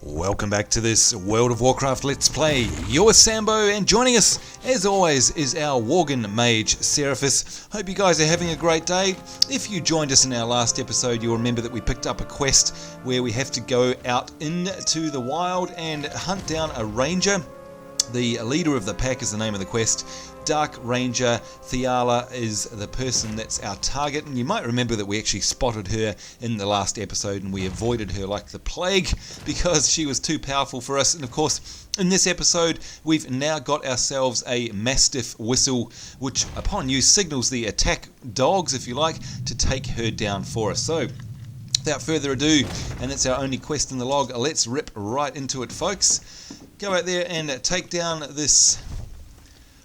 Welcome back to this World of Warcraft Let's Play. You're Sambo, and joining us, as always, is our Worgen mage, Seraphis. Hope you guys are having a great day. If you joined us in our last episode, you'll remember that we picked up a quest where we have to go out into the wild and hunt down a ranger. The leader of the pack is the name of the quest. Dark Ranger Thyala is the person that's our target, and you might remember that we actually spotted her in the last episode and we avoided her like the plague because she was too powerful for us. And of course, in this episode we've now got ourselves a mastiff whistle, which upon use signals the attack dogs, if you like, to take her down for us. So without further ado, and that's our only quest in the log, let's rip right into it, folks. Go out there and take down this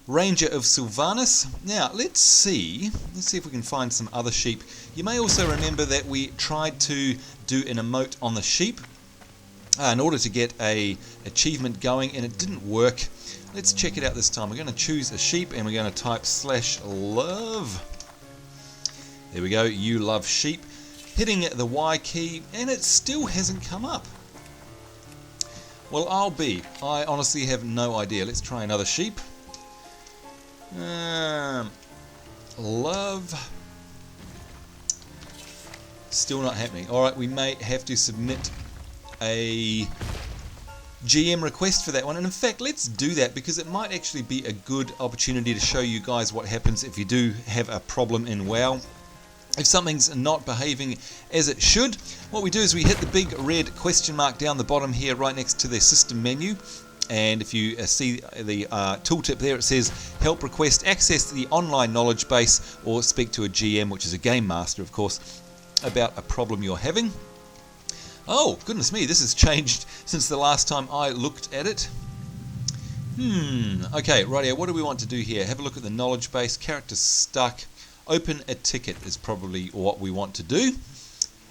Ranger of Sylvanas. Now, let's see if we can find some other sheep. You may also remember that we tried to do an emote on the sheep in order to get a achievement going, and it didn't work. Let's check it out this time. We're going to choose a sheep and we're going to type /love. There we go, you love sheep. Hitting the Y key, and it still hasn't come up. Well, I honestly have no idea. Let's try another sheep. Love. Still not happening. Alright, we may have to submit a GM request for that one. And in fact, let's do that because it might actually be a good opportunity to show you guys what happens if you do have a problem in WoW. If something's not behaving as it should, what we do is we hit the big red question mark down the bottom here right next to the system menu. And if you see the tooltip there, it says help request access to the online knowledge base or speak to a GM, which is a game master, of course, about a problem you're having. Oh, goodness me, this has changed since the last time I looked at it. Okay, rightio, what do we want to do here? Have a look at the knowledge base, character stuck, open a ticket is probably what we want to do.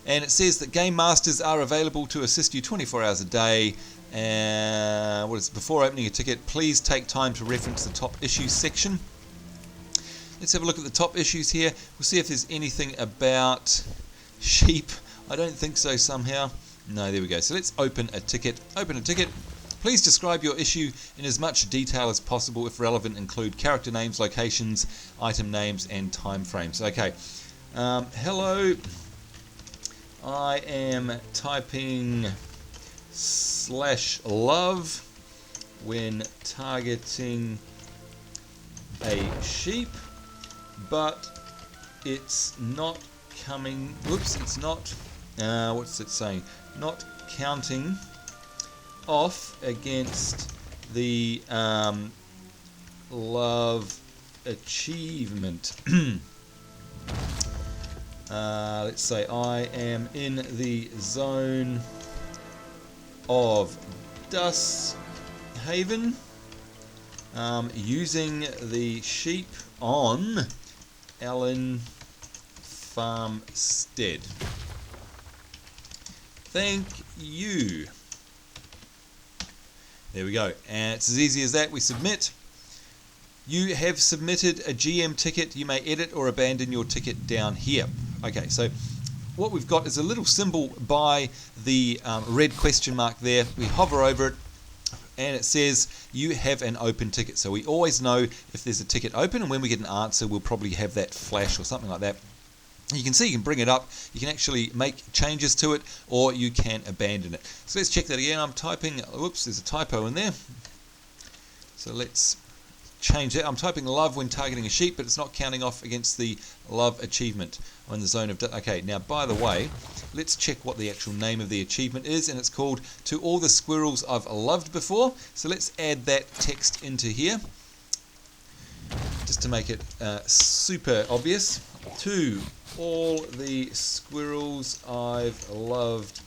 And it says that game masters are available to assist you 24 hours a day. Before opening a ticket, please take time to reference the top issues section. Let's have a look at the top issues here. We'll see if there's anything about sheep. I don't think so somehow. No, there we go. So let's open a ticket. Open a ticket. Please describe your issue in as much detail as possible. If relevant, include character names, locations, item names, and time frames. Okay. Hello. I am typing /love when targeting a sheep, but it's not coming. Whoops, it's not. What's it saying? Not counting off against the love achievement. Let's say I am in the zone of Duskhaven, using the sheep on Allen Farmstead. Thank you. There we go, and it's as easy as that. We submit. You have submitted a GM ticket. You may edit or abandon your ticket down here. Okay, so what we've got is a little symbol by the red question mark there. We hover over it and it says you have an open ticket. So we always know if there's a ticket open, and when we get an answer we'll probably have that flash or something like that. You can see you can bring it up, you can actually make changes to it, or you can abandon it. So let's check that again. I'm typing, whoops, there's a typo in there. So let's change that. I'm typing love when targeting a sheep, but it's not counting off against the love achievement on the zone of... Okay, now by the way, let's check what the actual name of the achievement is, and it's called To All the Squirrels I've Loved Before. So let's add that text into here, just to make it super obvious. To all the squirrels I've loved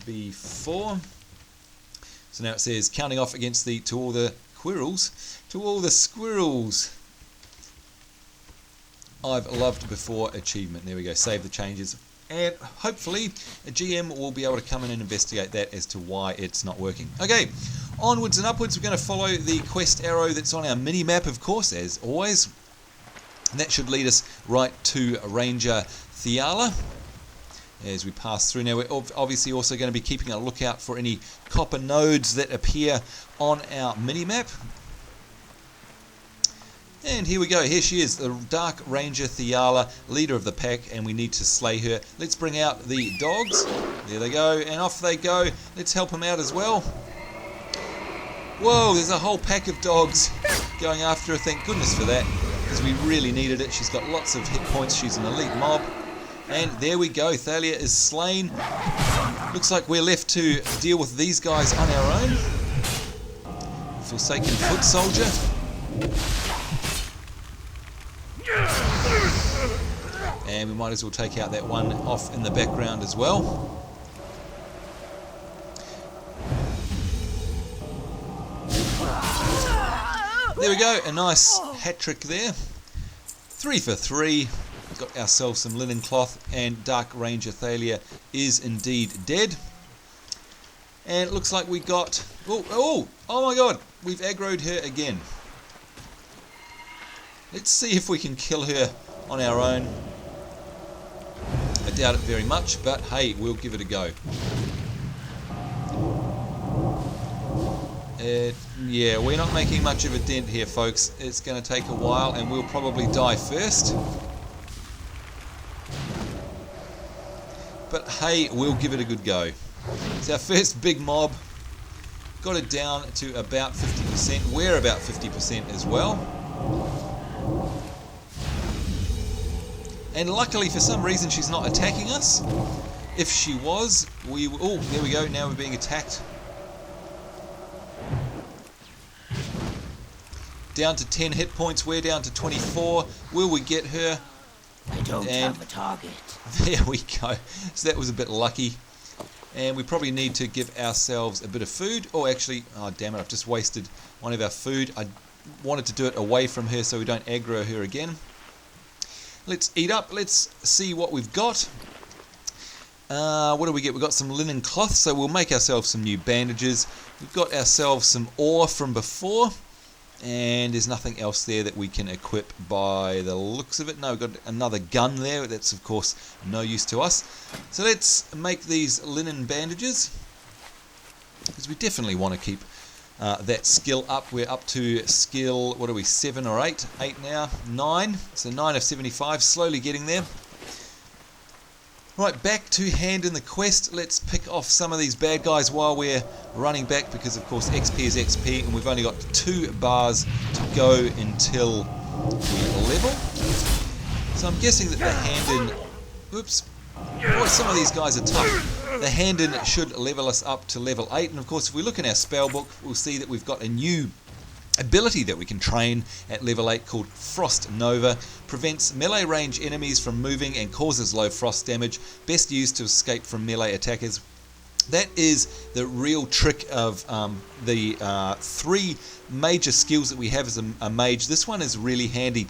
before. So now it says counting off against the to all the squirrels I've loved before achievement. There we go, save the changes, and hopefully a GM will be able to come in and investigate that as to why it's not working. Okay, onwards and upwards. We're going to follow the quest arrow that's on our mini map, of course, as always, and that should lead us right to Ranger Thyala. as we pass through. Now we're obviously also going to be keeping a lookout for any copper nodes that appear on our mini-map. And here we go, here she is, the Dark Ranger Thyala, leader of the pack, and we need to slay her. Let's bring out the dogs. There they go, and off they go. Let's help them out as well. Whoa, there's a whole pack of dogs going after her. Thank goodness for that, because we really needed it. She's got lots of hit points. She's an elite mob. And there we go, Thyala is slain. Looks like we're left to deal with these guys on our own. Forsaken foot soldier. And we might as well take out that one off in the background as well. There we go, a nice hat trick there. 3 for 3. Got ourselves some linen cloth, and Dark Ranger Thyala is indeed dead. And it looks like we got... Oh my god, we've aggroed her again. Let's see if we can kill her on our own. I doubt it very much, but hey, we'll give it a go. Yeah, we're not making much of a dent here, folks. It's going to take a while, and we'll probably die first. But hey, we'll give it a good go. It's our first big mob. Got it down to about 50%. We're about 50% as well. And luckily, for some reason, she's not attacking us. If she was, we... Oh, there we go. Now we're being attacked. Down to 10 hit points. We're down to 24. Will we get her? I don't have a target. There we go. So that was a bit lucky. And we probably need to give ourselves a bit of food. Oh, actually, oh damn it, I've just wasted one of our food. I wanted to do it away from her so we don't aggro her again. Let's eat up. Let's see what we've got. What do we get? We've got some linen cloth, so we'll make ourselves some new bandages. We've got ourselves some ore from before. And there's nothing else there that we can equip by the looks of it. No, we've got another gun there. That's, of course, no use to us. So let's make these linen bandages, because we definitely want to keep that skill up. We're up to skill, what are we, 7 or 8? 8 now, 9. So 9 of 75, slowly getting there. Right, back to hand in the quest. Let's pick off some of these bad guys while we're running back, because of course XP is XP, and we've only got 2 bars to go until we level. So I'm guessing that the hand in... Oops. Boy, some of these guys are tough. The hand in should level us up to level 8, and of course if we look in our spell book, we'll see that we've got a new ability that we can train at level 8 called Frost Nova. Prevents melee range enemies from moving and causes low frost damage. Best used to escape from melee attackers. That is the real trick of the 3 major skills that we have as a mage. This one is really handy,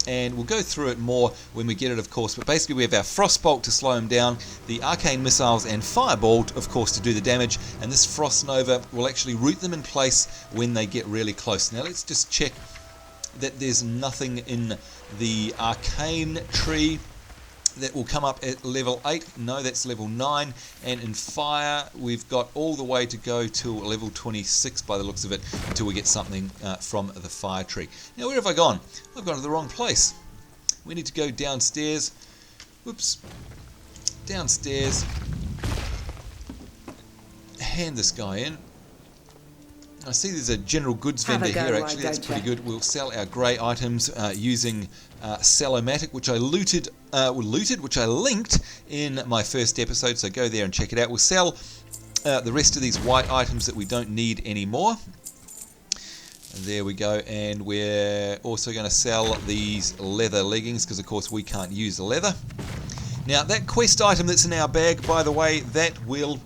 and we'll go through it more when we get it, of course. But basically we have our Frostbolt to slow him down, the Arcane Missiles and Firebolt, of course, to do the damage, and this Frost Nova will actually root them in place when they get really close. Now let's just check that there's nothing in the Arcane tree that will come up at level 8. No, that's level 9. And in Fire, we've got all the way to go to level 26 by the looks of it, until we get something from the Fire tree. Now, where have I gone? I've gone to the wrong place. We need to go downstairs. Whoops. Downstairs. Hand this guy in. I see there's a general goods vendor here, actually. That's pretty good. We'll sell our grey items using Sell-O-Matic, which I which I linked in my first episode, so go there and check it out. We'll sell the rest of these white items that we don't need anymore. There we go, and we're also going to sell these leather leggings, because of course we can't use the leather. Now, that quest item that's in our bag, by the way, that will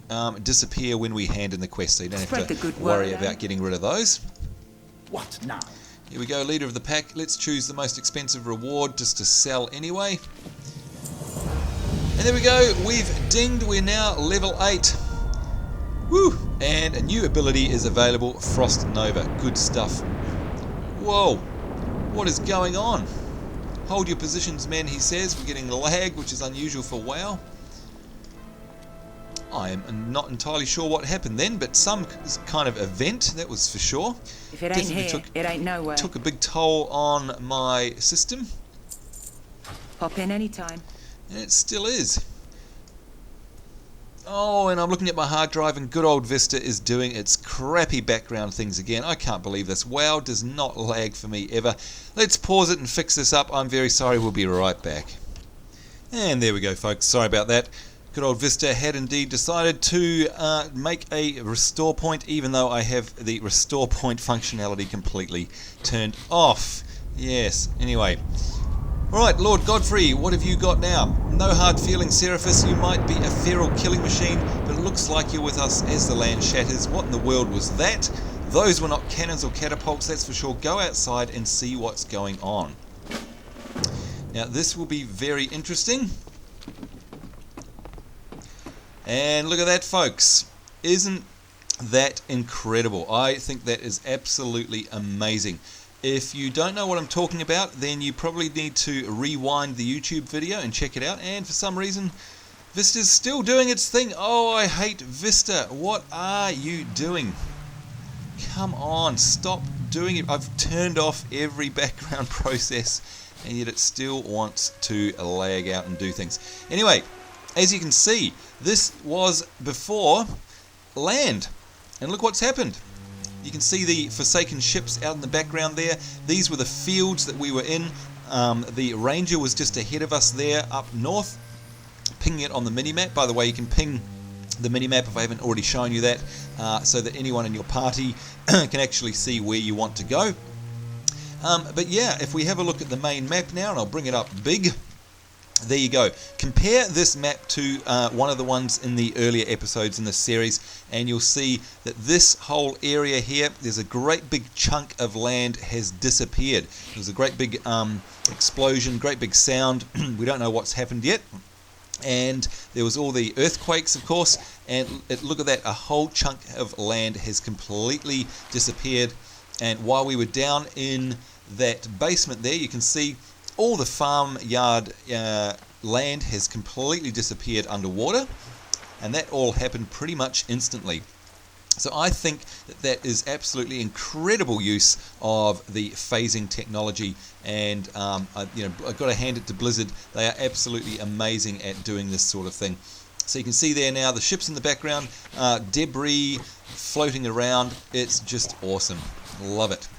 disappear when we hand in the quest, so you don't have to worry about getting rid of those. What now? Here we go, leader of the pack. Let's choose the most expensive reward just to sell anyway. And there we go, we've dinged, we're now level 8. Woo! And a new ability is available, Frost Nova. Good stuff. Whoa! What is going on? Hold your positions, men, he says. We're getting lag, which is unusual for WoW. I am not entirely sure what happened then, but some kind of event, that was for sure. If it ain't here, it ain't nowhere. Took a big toll on my system. Pop in anytime. And it still is. Oh, and I'm looking at my hard drive, and good old Vista is doing its crappy background things again. I can't believe this. WoW does not lag for me ever. Let's pause it and fix this up. I'm very sorry. We'll be right back. And there we go, folks. Sorry about that. Good old Vista had indeed decided to make a restore point, even though I have the restore point functionality completely turned off. Yes, anyway. Alright, Lord Godfrey, what have you got now? No hard feelings, Seraphis. You might be a feral killing machine, but it looks like you're with us as the land shatters. What in the world was that? Those were not cannons or catapults, that's for sure. Go outside and see what's going on. Now, this will be very interesting. And look at that, folks. Isn't that incredible? I think that is absolutely amazing. If you don't know what I'm talking about, then you probably need to rewind the YouTube video and check it out. And for some reason, Vista's still doing its thing. Oh, I hate Vista. What are you doing? Come on, stop doing it. I've turned off every background process, and yet it still wants to lag out and do things. Anyway, as you can see, this was before land. And look what's happened. You can see the Forsaken ships out in the background there. These were the fields that we were in. The Ranger was just ahead of us there up north, pinging it on the minimap. By the way, you can ping the minimap if I haven't already shown you that, so that anyone in your party can actually see where you want to go. But yeah, if we have a look at the main map now, and I'll bring it up big. There you go. Compare this map to one of the ones in the earlier episodes in this series, and you'll see that this whole area here, there's a great big chunk of land has disappeared. There's a great big explosion, great big sound. We don't know what's happened yet. And there was all the earthquakes, of course, and look at that, a whole chunk of land has completely disappeared. And while we were down in that basement there, you can see all the farmyard land has completely disappeared underwater, and that all happened pretty much instantly. So I think that is absolutely incredible use of the phasing technology, and I've got to hand it to Blizzard. They are absolutely amazing at doing this sort of thing. So you can see there now the ships in the background, debris floating around. It's just awesome. Love it.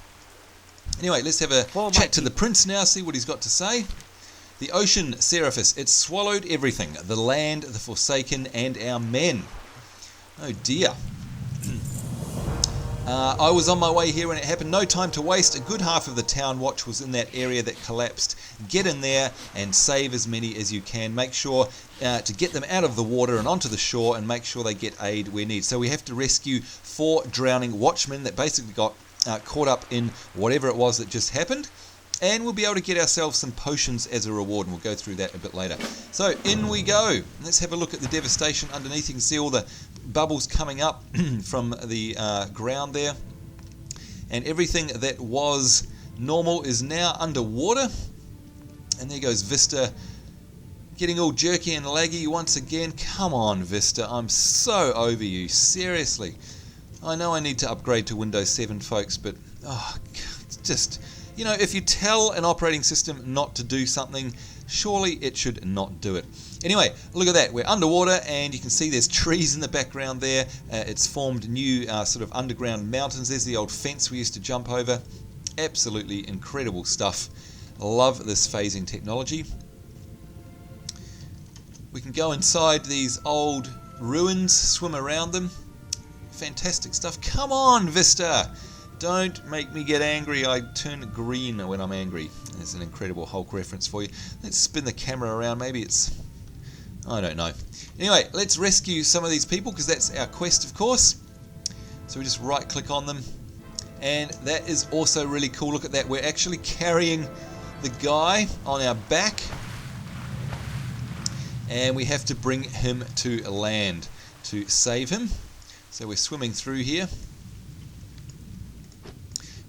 Anyway, let's have a chat to the prince now, see what he's got to say. The ocean, Seraphis, it swallowed everything. The land, the Forsaken, and our men. Oh dear. I was on my way here when it happened. No time to waste. A good half of the town watch was in that area that collapsed. Get in there and save as many as you can. Make sure to get them out of the water and onto the shore, and make sure they get aid where needed. So we have to rescue 4 drowning watchmen that basically got caught up in whatever it was that just happened, and we'll be able to get ourselves some potions as a reward, and we'll go through that a bit later. So in we go. Let's have a look at the devastation underneath. You can see all the bubbles coming up from the ground there, and everything that was normal is now underwater. And there goes Vista, getting all jerky and laggy once again. Come on, Vista, I'm so over you, seriously. I know I need to upgrade to Windows 7, folks, but just, if you tell an operating system not to do something, surely it should not do it. Anyway, look at that. We're underwater, and you can see there's trees in the background there. It's formed new sort of underground mountains. There's the old fence we used to jump over. Absolutely incredible stuff. Love this phasing technology. We can go inside these old ruins, swim around them. Fantastic stuff. Come on, Vista. Don't make me get angry. I turn green when I'm angry. There's an incredible Hulk reference for you. Let's spin the camera around. Maybe it's... I don't know. Anyway, let's rescue some of these people, because that's our quest, of course. So we just right-click on them. And that is also really cool. Look at that. We're actually carrying the guy on our back. And we have to bring him to land to save him. So we're swimming through here.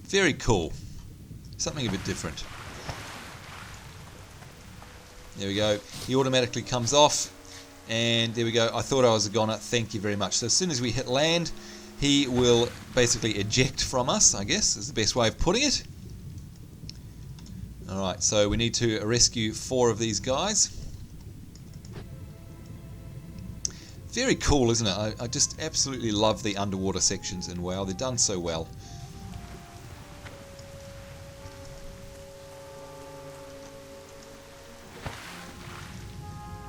Very cool. Something a bit different. There we go. He automatically comes off. And there we go. I thought I was a goner. Thank you very much. So as soon as we hit land, he will basically eject from us, I guess, is the best way of putting it. Alright, so we need to rescue 4 of these guys. Very cool, isn't it? I just absolutely love the underwater sections in WoW. They're done so well.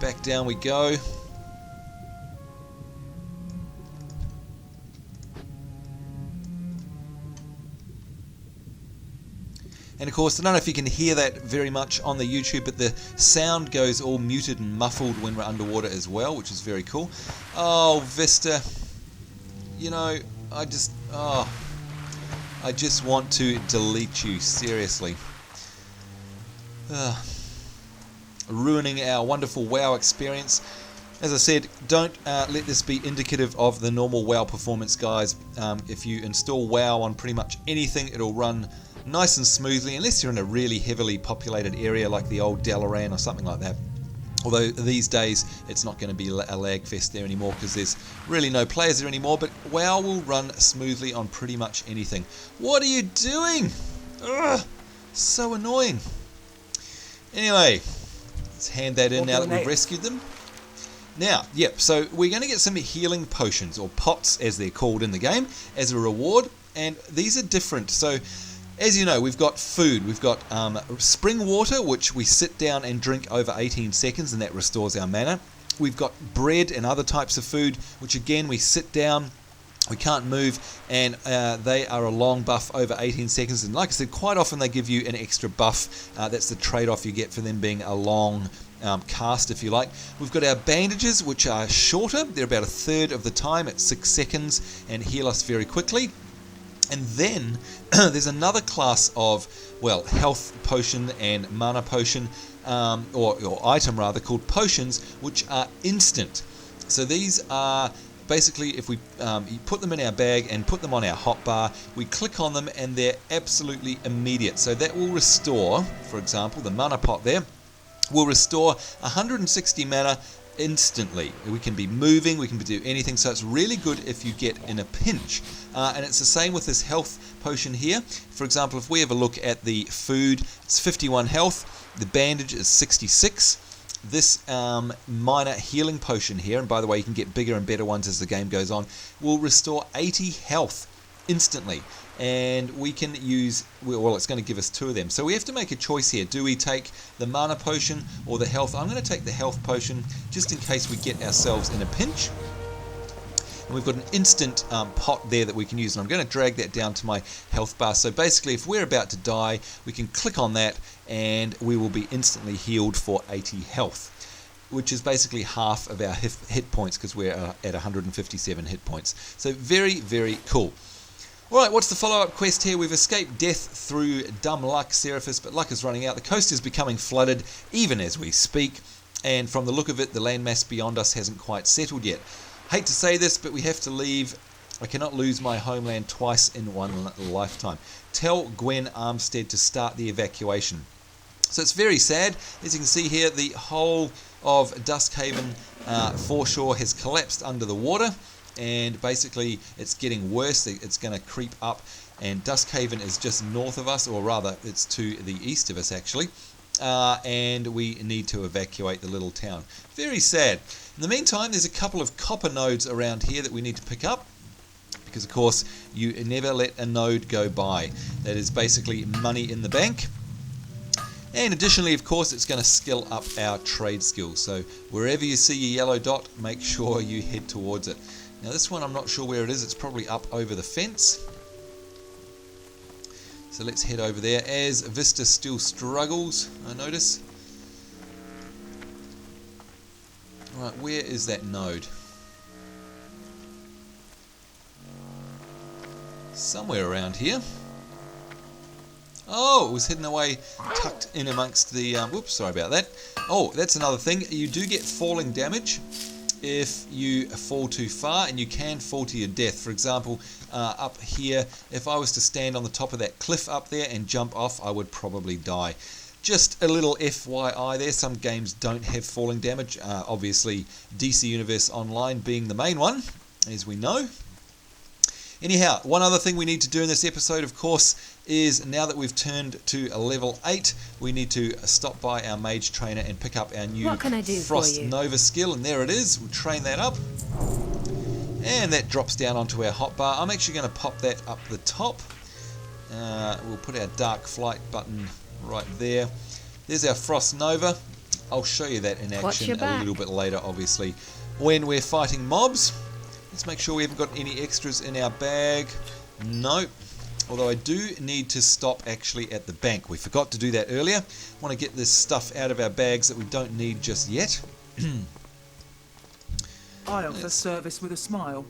Back down we go. And of course, I don't know if you can hear that very much on the YouTube, but the sound goes all muted and muffled when we're underwater as well, which is very cool. Oh, Vista. You know, I just want to delete you, seriously. Ruining our wonderful WoW experience. As I said, don't let this be indicative of the normal WoW performance, guys. If you install WoW on pretty much anything, it'll run nice and smoothly, unless you're in a really heavily populated area like the old Dalaran or something like that. Although these days it's not going to be a lag fest there anymore because there's really no players there anymore, but WoW will run smoothly on pretty much anything. What are you doing? Ugh, so annoying. Anyway, let's hand that in now that we've rescued them. Now, yep, so we're going to get some healing potions, or pots as they're called in the game, as a reward, and these are different. So as you know, we've got food. We've got spring water, which we sit down and drink over 18 seconds, and that restores our mana. We've got bread and other types of food, which again, we sit down, we can't move, and they are a long buff over 18 seconds. And like I said, quite often they give you an extra buff. That's the trade-off you get for them being a long cast, if you like. We've got our bandages, which are shorter. They're about a third of the time at 6 seconds and heal us very quickly. And then there's another class of, well, health potion and mana potion, or item rather, called potions, which are instant. So these are basically, if we put them in our bag and put them on our hotbar, we click on them and they're absolutely immediate. So that will restore, for example, the mana pot there, will restore 160 mana instantly. We can be moving, we can do anything, so it's really good if you get in a pinch. And it's the same with this health potion here. For example, if we have a look at the food, it's 51 health, the bandage is 66. This minor healing potion here, and by the way, you can get bigger and better ones as the game goes on, will restore 80 health instantly. And we can use, well, it's going to give us 2 of them. So we have to make a choice here. Do we take the mana potion or the health? I'm going to take the health potion just in case we get ourselves in a pinch. And we've got an instant pot there that we can use, and I'm going to drag that down to my health bar. So basically, if we're about to die, we can click on that and we will be instantly healed for 80 health, which is basically half of our hit points because we're at 157 hit points. So very, very cool. Alright, what's the follow-up quest here? We've escaped death through dumb luck, Seraphis, but luck is running out. The coast is becoming flooded even as we speak, and from the look of it, the landmass beyond us hasn't quite settled yet. Hate to say this, but we have to leave. I cannot lose my homeland twice in one lifetime. Tell Gwen Armstead to start the evacuation. So it's very sad. As you can see here, the whole of Duskhaven foreshore has collapsed under the water. And basically it's getting worse. It's going to creep up, and Duskhaven is just north of us, or rather it's to the east of us actually, and we need to evacuate the little town. Very sad. In the meantime, there's a couple of copper nodes around here that we need to pick up, because of course you never let a node go by. That is basically money in the bank. And additionally, of course, it's going to skill up our trade skills. So wherever you see your yellow dot, make sure you head towards it. Now this one, I'm not sure where it is. It's probably up over the fence. So let's head over there as Vista still struggles, I notice. Right, where is that node? Somewhere around here. Oh, it was hidden away, tucked in amongst the... whoops, sorry about that. Oh, that's another thing. You do get falling damage if you fall too far, and you can fall to your death. For example, up here, if I was to stand on the top of that cliff up there and jump off, I would probably die. Just a little FYI there, some games don't have falling damage. Obviously, DC Universe Online being the main one, as we know. Anyhow, one other thing we need to do in this episode, of course, is now that we've turned to a level 8, we need to stop by our mage trainer and pick up our new Frost Nova skill, and there it is. We'll train that up. And that drops down onto our hotbar. I'm actually going to pop that up the top. We'll put our Dark Flight button right there. There's our Frost Nova. I'll show you that in action a little bit later, obviously, when we're fighting mobs. Let's make sure we haven't got any extras in our bag. Nope. Although I do need to stop actually at the bank. We forgot to do that earlier. Want to get this stuff out of our bags that we don't need just yet. I offer service with a smile.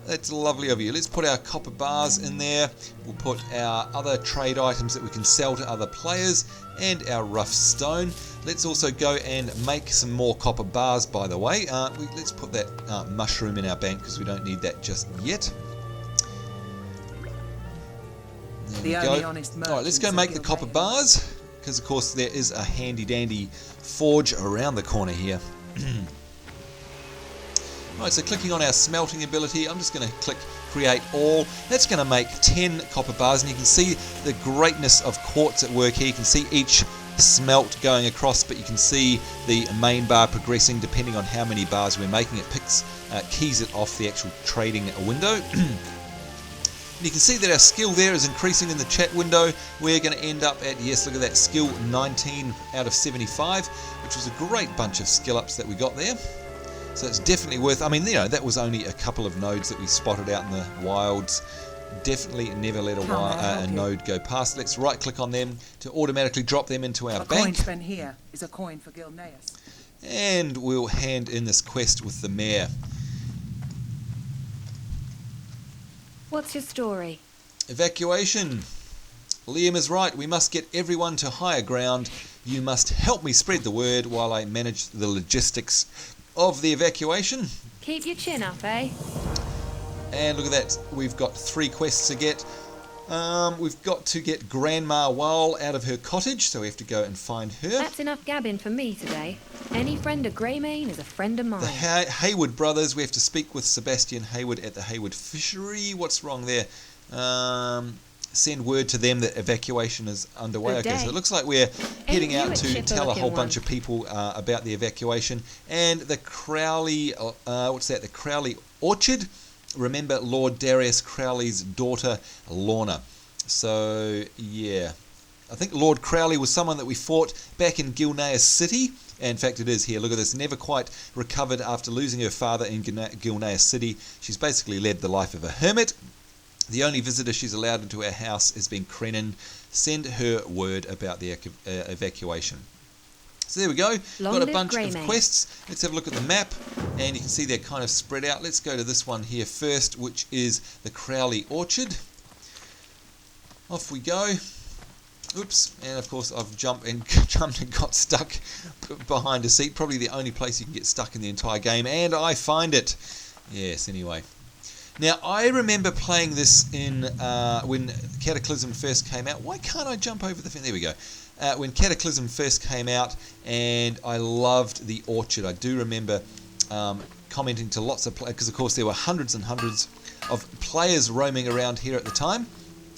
That's lovely of you. Let's put our copper bars in there. We'll put our other trade items that we can sell to other players and our rough stone. Let's also go and make some more copper bars, by the way. Let's put that mushroom in our bank because we don't need that just yet. There we go. Alright, let's go make the copper bars because, of course, there is a handy-dandy forge around the corner here. Right, so clicking on our smelting ability, I'm just going to click create all. That's going to make 10 copper bars, and you can see the greatness of quartz at work here. You can see each smelt going across, but you can see the main bar progressing depending on how many bars we're making. It keys it off the actual trading window. And you can see that our skill there is increasing in the chat window. We're going to end up at, yes, look at that, skill 19 out of 75, which was a great bunch of skill ups that we got there. So it's definitely worth, I mean, you know, that was only a couple of nodes that we spotted out in the wilds. Definitely never let a node go past. Let's right click on them to automatically drop them into our bank. A coin spent here is a coin for Gilneas. And we'll hand in this quest with the mayor. What's your story? Evacuation. Liam is right. We must get everyone to higher ground. You must help me spread the word while I manage the logistics of the evacuation. Keep your chin up, eh? And look at that, we've got 3 quests to get. We've got to get Grandma Wall out of her cottage, so we have to go and find her. That's enough gabbing for me today. Any friend of Greymane is a friend of mine. The Hayward brothers, we have to speak with Sebastian Hayward at the Hayward Fishery. What's wrong there? Send word to them that evacuation is underway. Okay, so it looks like we're heading out to tell a whole bunch of people about the evacuation. And the Crowley, the Crowley Orchard. Remember Lord Darius Crowley's daughter, Lorna. So, yeah. I think Lord Crowley was someone that we fought back in Gilneas City. In fact, it is here. Look at this. Never quite recovered after losing her father in Gilneas City. She's basically led the life of a hermit. The only visitor she's allowed into our house has been Krenin. Send her word about the evacuation. So there we go. Got a bunch of quests. Let's have a look at the map. And you can see they're kind of spread out. Let's go to this one here first, which is the Crowley Orchard. Off we go. Oops. And of course I've jumped and got stuck behind a seat. Probably the only place you can get stuck in the entire game. And I find it. Yes, anyway. Now, I remember playing this in when Cataclysm first came out. Why can't I jump over the fence? There we go. When Cataclysm first came out, and I loved the Orchard. I do remember commenting to lots of players, because of course there were hundreds and hundreds of players roaming around here at the time,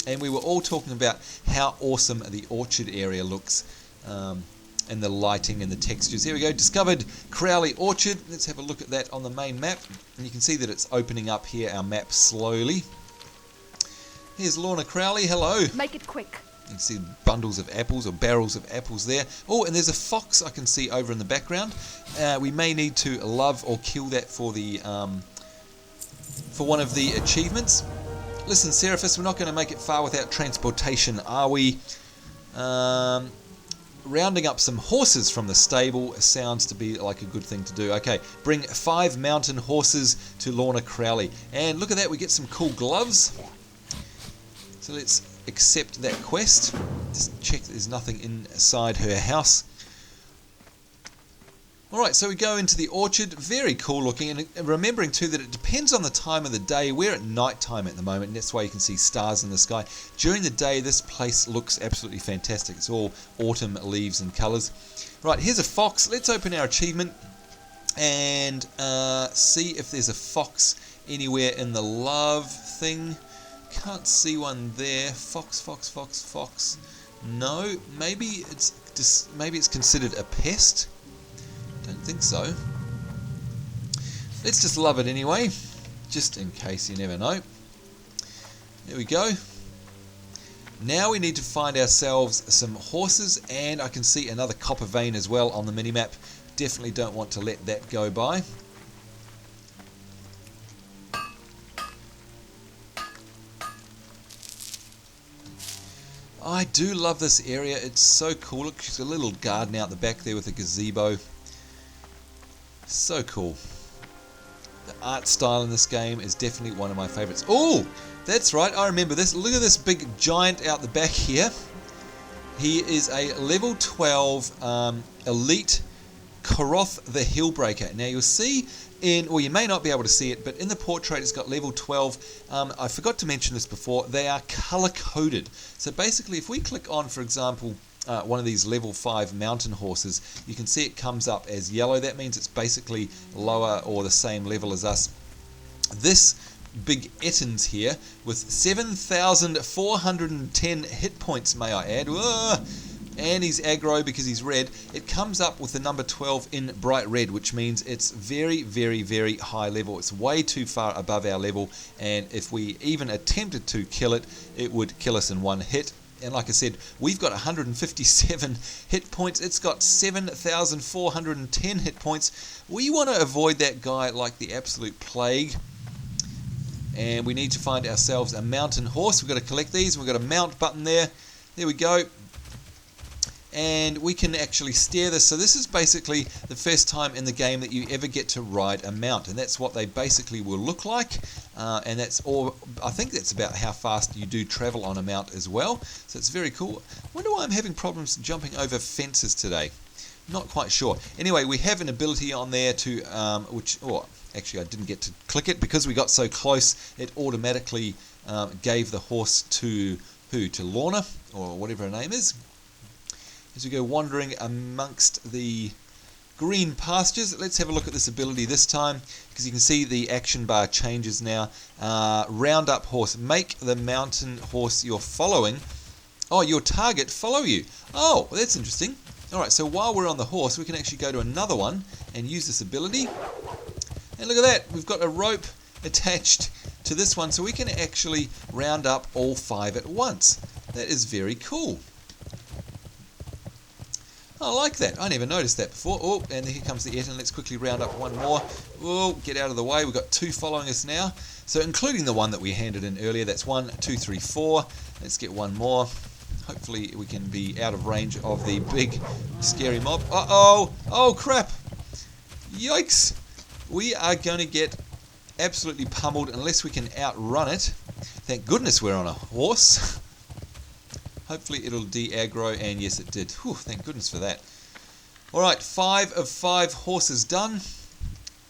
and we were all talking about how awesome the Orchard area looks. And the lighting and the textures. Here we go, discovered Crowley Orchard. Let's have a look at that on the main map. And you can see that it's opening up here, our map, slowly. Here's Lorna Crowley, hello. Make it quick. You can see bundles of apples, or barrels of apples there. Oh, and there's a fox I can see over in the background. We may need to love or kill that for the for one of the achievements. Listen, Seraphis, we're not going to make it far without transportation, are we? Rounding up some horses from the stable sounds to be like a good thing to do. Okay, bring 5 mountain horses to Lorna Crowley. And look at that, we get some cool gloves. So let's accept that quest. Just check there's nothing inside her house. Alright, so we go into the orchard, very cool looking, and remembering too that it depends on the time of the day. We're at night time at the moment, and that's why you can see stars in the sky. During the day, this place looks absolutely fantastic. It's all autumn leaves and colours. Right, here's a fox. Let's open our achievement and see if there's a fox anywhere in the love thing. Can't see one there. Fox, fox, fox, fox. No, maybe it's considered a pest. Don't think so. Let's just love it anyway, just in case, you never know. There we go. Now we need to find ourselves some horses, and I can see another copper vein as well on the minimap. Definitely don't want to let that go by. I do love this area. It's so cool. Look, there's a little garden out the back there with a gazebo. So cool. The art style in this game is definitely one of my favorites. Oh, that's right. I remember this. Look at this big giant out the back here. He is a level 12 elite Koroth the Hillbreaker. Now you'll see well, you may not be able to see it, but in the portrait it's got level 12. I forgot to mention this before. They are color coded. So basically, if we click on, for example, one of these level 5 mountain horses, you can see it comes up as yellow. That means it's basically lower or the same level as us. This big Ettins here with 7,410 hit points, may I add. Whoa! And he's aggro because he's red. It comes up with the number 12 in bright red, which means it's very, very, very high level. It's way too far above our level, and if we even attempted to kill it, it would kill us in one hit. And like I said, we've got 157 hit points. It's got 7,410 hit points. We want to avoid that guy like the absolute plague. And we need to find ourselves a mountain horse. We've got to collect these. We've got a mount button there. There we go. And we can actually steer this. So this is basically the first time in the game that you ever get to ride a mount, and that's what they basically will look like. And that's all. I think that's about how fast you do travel on a mount as well. So it's very cool. Wonder why I'm having problems jumping over fences today. Not quite sure. Anyway, we have an ability on there to actually I didn't get to click it because we got so close. It automatically gave the horse to Lorna, or whatever her name is. As we go wandering amongst the green pastures, let's have a look at this ability this time, because you can see the action bar changes now. Round up horse. Make the mountain horse you're following, your target, follow you. Oh, well, that's interesting. Alright, so while we're on the horse, we can actually go to another one and use this ability. And look at that, we've got a rope attached to this one, so we can actually round up all 5 at once. That is very cool. I like that. I never noticed that before. Oh, and here comes the Ettin. Let's quickly round up one more. Oh, get out of the way. We've got 2 following us now. So including the one that we handed in earlier. That's 1, 2, 3, 4. Let's get one more. Hopefully we can be out of range of the big scary mob. Uh-oh. Oh, crap. Yikes. We are going to get absolutely pummeled unless we can outrun it. Thank goodness we're on a horse. Hopefully it'll de-aggro, and yes it did. Whew, thank goodness for that. Alright, 5 of 5 horses done.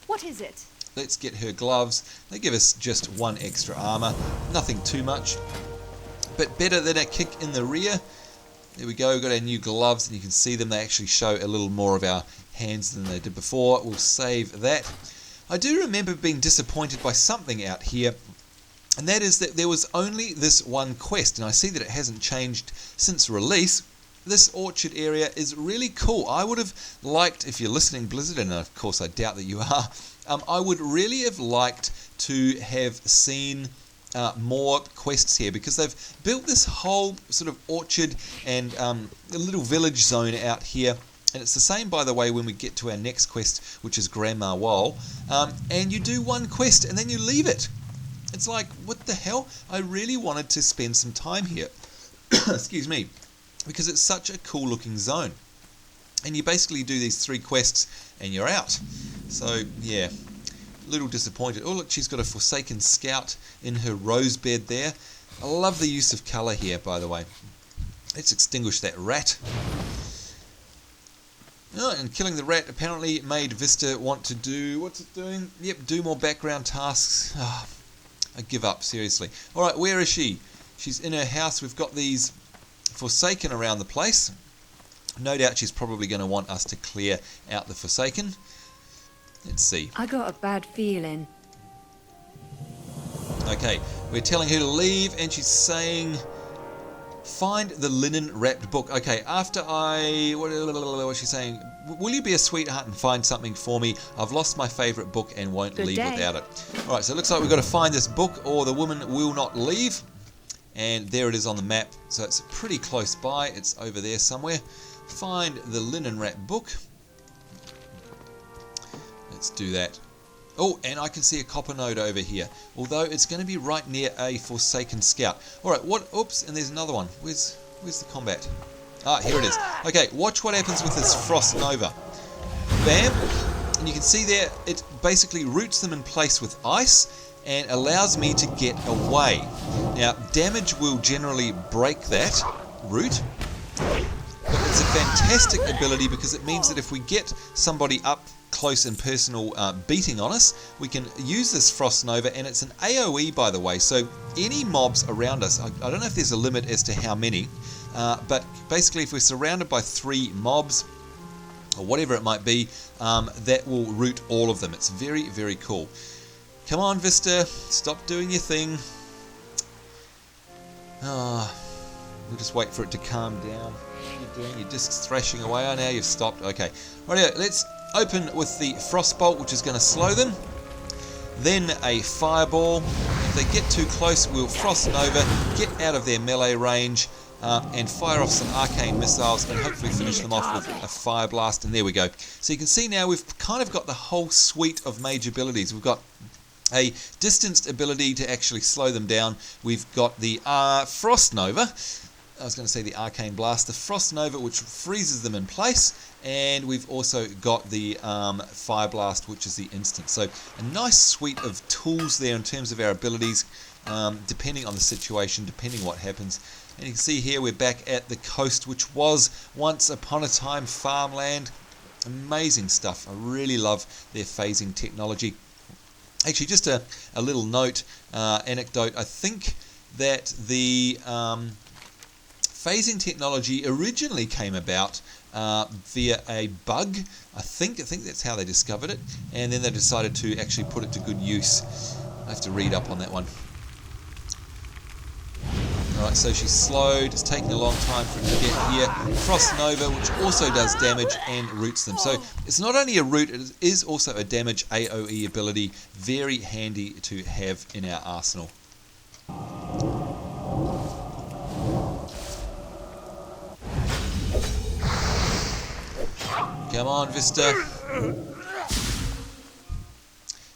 What is it? Let's get her gloves. They give us just 1 extra armor. Nothing too much, but better than a kick in the rear. There we go, we've got our new gloves, and you can see them. They actually show a little more of our hands than they did before. We'll save that. I do remember being disappointed by something out here, and that is that there was only this one quest, and I see that it hasn't changed since release. This orchard area is really cool. I would have liked, if you're listening, Blizzard, and of course I doubt that you are, I would really have liked to have seen more quests here, because they've built this whole sort of orchard and a little village zone out here. And it's the same, by the way, when we get to our next quest, which is Grandma Wall. And you do one quest and then you leave it. It's like, what the hell? I really wanted to spend some time here. Excuse me. Because it's such a cool looking zone. And you basically do these 3 quests and you're out. So, yeah. A little disappointed. Oh, look, she's got a Forsaken Scout in her rose bed there. I love the use of colour here, by the way. Let's extinguish that rat. Oh, and killing the rat apparently made Vista want to do... What's it doing? Yep, do more background tasks. Oh, I give up, seriously. Alright, where is she? She's in her house. We've got these Forsaken around the place. No doubt she's probably going to want us to clear out the Forsaken. Let's see. I got a bad feeling. Okay, we're telling her to leave, and she's saying... Find the linen wrapped book. Okay, after I... What's she saying? Will you be a sweetheart and find something for me? I've lost my favourite book and won't Good leave day. without it. Alright, so it looks like we've got to find this book or the woman will not leave. And there it is on the map. So it's pretty close by. It's over there somewhere. Find the linen wrapped book. Let's do that. Oh, and I can see a copper node over here. Although it's going to be right near a Forsaken scout. Alright, what? Oops, and there's another one. Where's the combat? Ah, here it is. Okay, watch what happens with this Frost Nova. Bam! And you can see there, it basically roots them in place with ice and allows me to get away. Now, damage will generally break that root. But it's a fantastic ability because it means that if we get somebody up close and personal beating on us, we can use this Frost Nova, and it's an AoE, by the way, so any mobs around us, I don't know if there's a limit as to how many, but basically if we're surrounded by 3 mobs or whatever it might be, that will root all of them. It's very, very cool. Come on, Vista, stop doing your thing. We'll just wait for it to calm down. What are you doing? You're just thrashing away. Oh, now you've stopped. Okay. Right, let's open with the Frostbolt, which is going to slow them. Then a Fireball. If they get too close, we'll Frost Nova, get out of their melee range, and fire off some arcane missiles and hopefully finish them off with a Fire Blast. And there we go. So you can see now we've kind of got the whole suite of mage abilities. We've got a distanced ability to actually slow them down. We've got the Frost Nova. I was going to say the Arcane Blast, the Frost Nova, which freezes them in place, and we've also got the Fire Blast, which is the instant. So a nice suite of tools there in terms of our abilities, depending on the situation, depending what happens. And you can see here we're back at the coast, which was once upon a time farmland. Amazing stuff. I really love their phasing technology. Actually, just a little note, anecdote. I think that the phasing technology originally came about via a bug. I think that's how they discovered it, and then they decided to actually put it to good use. I have to read up on that one. Alright, so she's slowed. It's taking a long time for it to get here. Frost Nova, which also does damage and roots them. So it's not only a root, it is also a damage AoE ability. Very handy to have in our arsenal. Come on, Vista.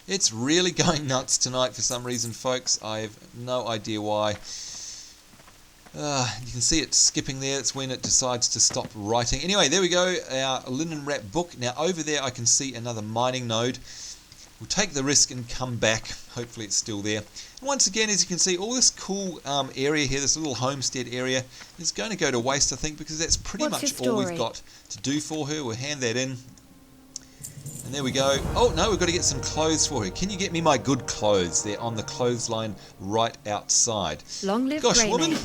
It's really going nuts tonight for some reason, folks. I have no idea why. You can see it skipping there. It's when it decides to stop writing. Anyway, there we go. Our linen wrap book. Now over there I can see another mining node. We'll take the risk and come back. Hopefully it's still there. And once again, as you can see, all this cool area here, this little homestead area, is going to go to waste, I think, because that's pretty much all we've got to do for her. We'll hand that in. And there we go. Oh, no, we've got to get some clothes for her. Can you get me my good clothes? They're on the clothesline right outside. Long live Gosh, Raymond. woman,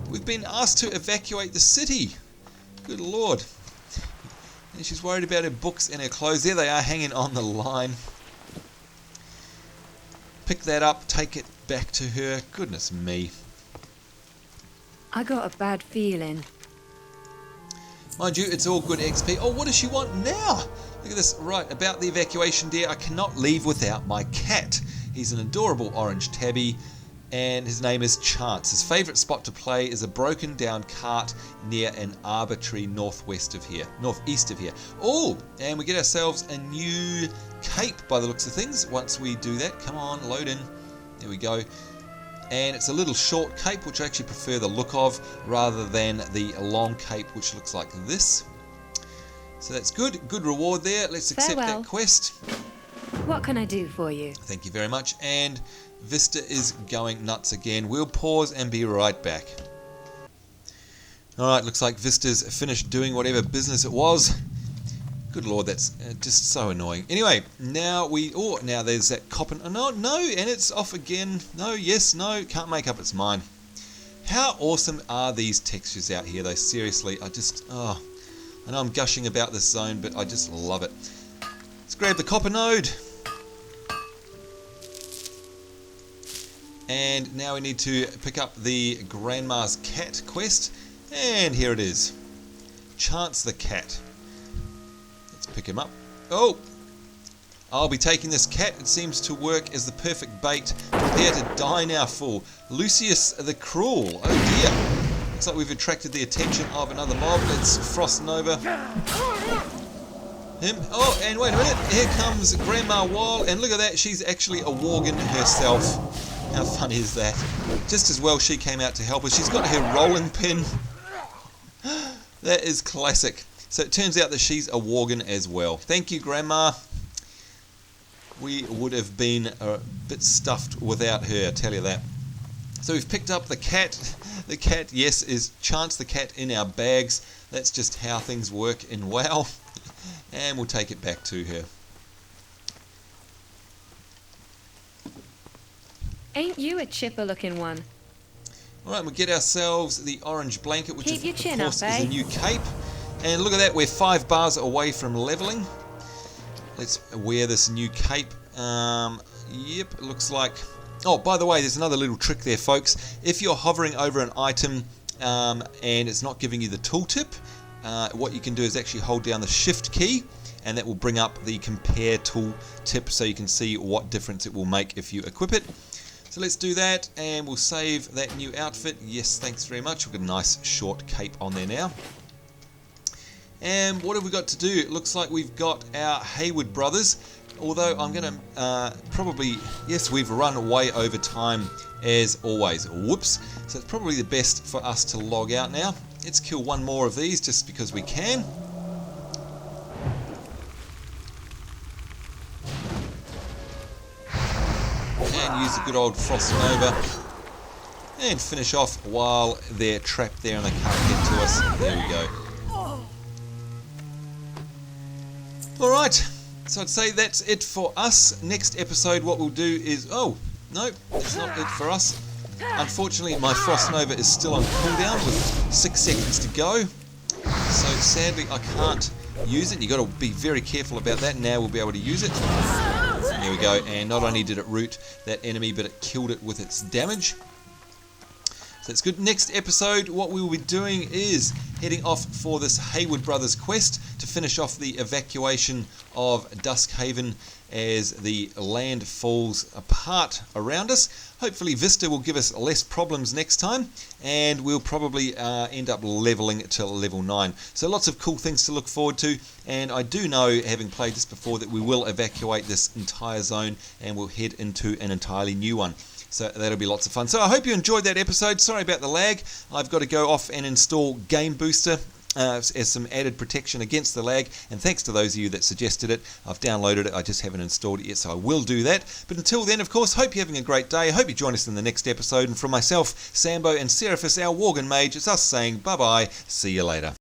we've been asked to evacuate the city. Good Lord. And she's worried about her books and her clothes. There they are, hanging on the line. Pick that up, take it back to her. Goodness me. I got a bad feeling. Mind you, it's all good XP. Oh, what does she want now? Look at this. Right, about the evacuation, dear. I cannot leave without my cat. He's an adorable orange tabby, and his name is Chance. His favourite spot to play is a broken down cart near an arbor tree northeast of here. Oh, and we get ourselves a new cape by the looks of things. Once we do that, come on, load in. There we go. And it's a little short cape, which I actually prefer the look of, rather than the long cape, which looks like this. So that's good. Good reward there. Let's accept Farewell. that quest. What can I do for you? Thank you very much. And Vista is going nuts again. We'll pause and be right back. Alright, looks like Vista's finished doing whatever business it was. Good lord, that's just so annoying. Anyway, now now there's that copper. No, and it's off again. No, yes, no, can't make up its mind. How awesome are these textures out here though? Seriously, I know I'm gushing about this zone, but I just love it. Let's grab the copper node. And now we need to pick up the Grandma's Cat quest. And here it is. Chance the Cat. Let's pick him up. Oh! I'll be taking this cat. It seems to work as the perfect bait. Prepare to die now, fool. Lucius the Cruel. Oh dear. Looks like we've attracted the attention of another mob. Let's frost Nova him. Oh, and wait a minute. Here comes Grandma Wall. And look at that. She's actually a Worgen herself. How funny is that? Just as well she came out to help us. She's got her rolling pin. That is classic. So it turns out that she's a Worgen as well. Thank you, Grandma. We would have been a bit stuffed without her, I tell you that. So we've picked up the cat. The cat, yes, is Chance the Cat in our bags. That's just how things work in WoW. And we'll take it back to her. Ain't you a chipper looking one? Alright, we'll get ourselves the orange blanket, which Keep your chin of course up, is a eh? new cape. And look at that, we're 5 bars away from leveling. Let's wear this new cape. Yep, it looks like... Oh, by the way, there's another little trick there, folks. If you're hovering over an item and it's not giving you the tooltip, what you can do is actually hold down the shift key, and that will bring up the compare tool tip so you can see what difference it will make if you equip it. So let's do that, and we'll save that new outfit. Yes, thanks very much. We've got a nice short cape on there now. And what have we got to do? It looks like we've got our Hayward brothers. Although I'm going to probably... Yes, we've run way over time as always. Whoops. So it's probably the best for us to log out now. Let's kill one more of these just because we can. And use the good old Frost Nova. And finish off while they're trapped there and they can't get to us. There we go. Alright, so I'd say that's it for us. Next episode what we'll do is... Oh, no, that's not it for us. Unfortunately, my Frost Nova is still on cooldown with 6 seconds to go. So sadly, I can't use it. You've got to be very careful about that. Now we'll be able to use it. There we go. And not only did it root that enemy, but it killed it with its damage. So that's good. Next episode, what we will be doing is heading off for this Hayward Brothers quest to finish off the evacuation of Duskhaven as the land falls apart around us. Hopefully Vista will give us less problems next time, and we'll probably end up leveling to level 9. So lots of cool things to look forward to, and I do know, having played this before, that we will evacuate this entire zone and we'll head into an entirely new one. So that'll be lots of fun. So I hope you enjoyed that episode. Sorry about the lag. I've got to go off and install Game Booster as some added protection against the lag. And thanks to those of you that suggested it. I've downloaded it. I just haven't installed it yet, so I will do that. But until then, of course, hope you're having a great day. I hope you join us in the next episode. And from myself, Sambo, and Seraphis, our Worgen Mage, it's us saying bye-bye. See you later.